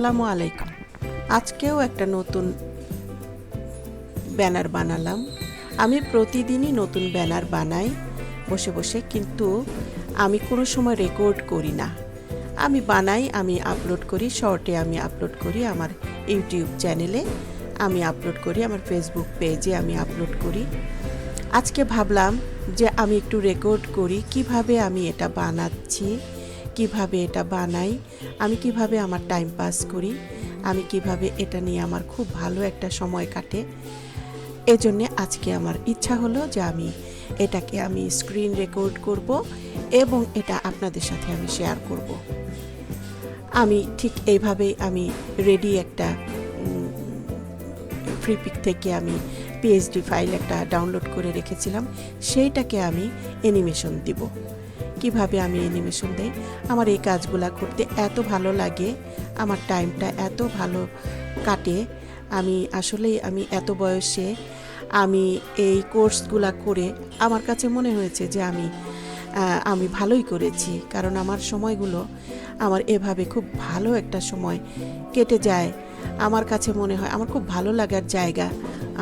আসসালামু আলাইকুম। আজকেও একটা নতুন ব্যানার বানালাম। আমি প্রতিদিনই নতুন ব্যানার বানাই বসে বসে, কিন্তু আমি কোনো সময় রেকর্ড করি না। আমি বানাই, আমি আপলোড করি, শর্টে আমি আপলোড করি, আমার ইউটিউব চ্যানেলে আমি আপলোড করি, আমার ফেসবুক পেজে আমি আপলোড করি। আজকে ভাবলাম যে আমি একটু রেকর্ড করি কিভাবে আমি এটা বানাচ্ছি, কিভাবে এটা বানাই, আমি কিভাবে আমার টাইম পাস করি, আমি কিভাবে এটা নিয়ে আমার খুব ভালো একটা সময় কাটে। এজন্যে আজকে আমার ইচ্ছা হলো যে আমি এটাকে আমি স্ক্রিন রেকর্ড করব এবং এটা আপনাদের সাথে আমি শেয়ার করব। আমি ঠিক এইভাবেই আমি রেডি একটা ফ্রি পিক থেকে আমি পিএইচডি ফাইল একটা ডাউনলোড করে রেখেছিলাম, সেইটাকে আমি অ্যানিমেশন দিব। কিভাবে আমি অ্যানিমেশন দেই, আমার এই কাজগুলো করতে এত ভালো লাগে, আমার টাইমটা এত ভালো কাটে। আমি আসলেই আমি এত বয়সে আমি এই কোর্সগুলা করে আমার কাছে মনে হয়েছে যে আমি ভালোই করেছি, কারণ আমার সময়গুলো আমার এভাবে খুব ভালো একটা সময় কেটে যায়। আমার কাছে মনে হয় আমার খুব ভালো লাগার জায়গা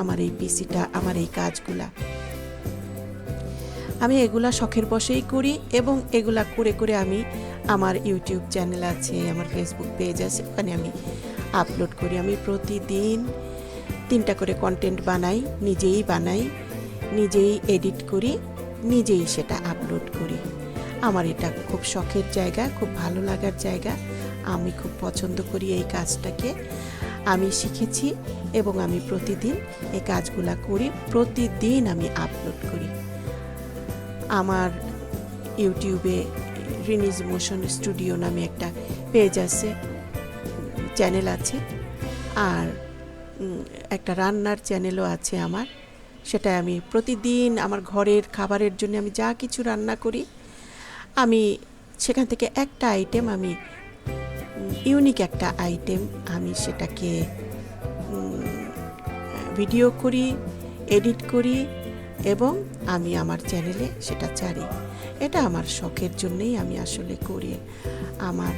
আমার এই পিসিটা, আমার এই কাজগুলা। আমি এগুলা শখের বশেই করি এবং এগুলা করে করে আমি আমার ইউটিউব চ্যানেল আছে, আমার ফেসবুক পেজ আছে, ওখানে আমি আপলোড করি। আমি প্রতিদিন 3টা করে কন্টেন্ট বানাই, নিজেই এডিট করি, নিজেই সেটা আপলোড করি। আমার এটা খুব শখের জায়গা, খুব ভালো লাগার জায়গা। আমি খুব পছন্দ করি এই কাজটাকে, আমি শিখেছি এবং আমি প্রতিদিন এই কাজগুলা করি, প্রতিদিন আমি আপলোড করি। আমার ইউটিউবে রিনিজ মোশন স্টুডিও নামে একটা পেজ আছে, চ্যানেল আছে, আর একটা রান্নার চ্যানেলও আছে আমার। সেটা আমি প্রতিদিন আমার ঘরের খাবারের জন্য আমি যা কিছু রান্না করি, আমি সেখান থেকে একটা আইটেম, আমি ইউনিক একটা আইটেম, আমি সেটাকে ভিডিও করি, এডিট করি এবং আমি আমার চ্যানেলে সেটা ছাড়ি। এটা আমার শখের জন্যেই আমি আসলে করি। আমার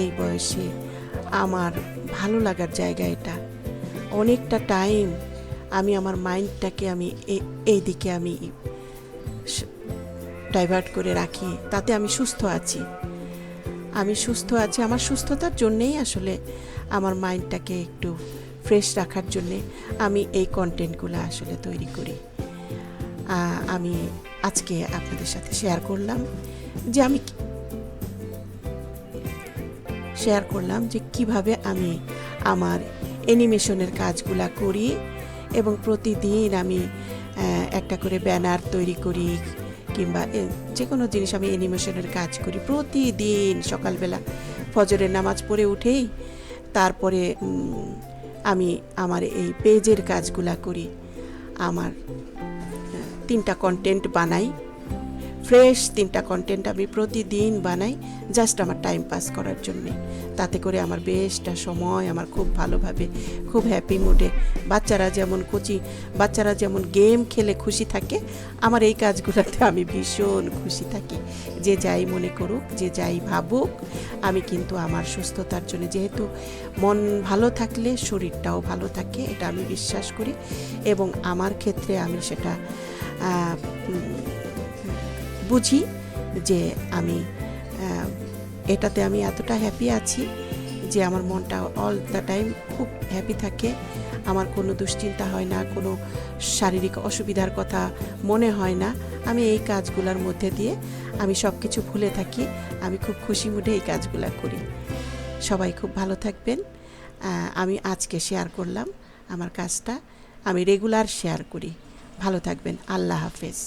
এই বয়সে আমার ভালো লাগার জায়গা এটা। অনেকটা টাইম আমি আমার মাইন্ডটাকে আমি এই দিকে আমি ডাইভার্ট করে রাখি, তাতে আমি সুস্থ আছি। আমার সুস্থতার জন্যেই আসলে আমার মাইন্ডটাকে একটু ফ্রেশ রাখার জন্যে আমি এই কন্টেন্টগুলো আসলে তৈরি করি। আমি আজকে আপনাদের সাথে শেয়ার করলাম যে কিভাবে আমি আমার অ্যানিমেশনের কাজগুলা করি এবং প্রতিদিন আমি একটা করে ব্যানার তৈরি করি, কিংবা যে কোনো জিনিস আমি অ্যানিমেশনের কাজ করি প্রতিদিন। সকালবেলা ফজরের নামাজ পড়ে উঠেই তারপরে আমি আমার এই পেজের কাজগুলা করি। আমার 3টা কন্টেন্ট বানাই, ফ্রেশ 3টা কন্টেন্ট আমি প্রতিদিন বানাই, জাস্ট আমার টাইম পাস করার জন্যে। তাতে করে আমার বেশটা সময় আমার খুব ভালোভাবে, খুব হ্যাপি মুডে, বাচ্চারা যেমন গেম খেলে খুশি থাকে, আমার এই কাজগুলোতে আমি ভীষণ খুশি থাকি। যে যাই মনে করুক, যে যাই ভাবুক, আমি কিন্তু আমার সুস্থতার জন্য, যেহেতু মন ভালো থাকলে শরীরটাও ভালো থাকে, এটা আমি বিশ্বাস করি এবং আমার ক্ষেত্রে আমি সেটা বুঝি যে আমি এটাতে আমি এতটা হ্যাপি আছি যে আমার মনটা অল দ্য টাইম খুব হ্যাপি থাকে। আমার কোনো দুশ্চিন্তা হয় না, কোনো শারীরিক অসুবিধার কথা মনে হয় না। আমি এই কাজগুলোর মধ্যে দিয়ে আমি সব কিছু ভুলে থাকি, আমি খুব খুশি মুডে এই কাজগুলো করি। সবাই খুব ভালো থাকবেন। আমি আজকে শেয়ার করলাম আমার কাজটা, আমি রেগুলার শেয়ার করি। ভালো থাকবেন। আল্লাহ হাফেজ।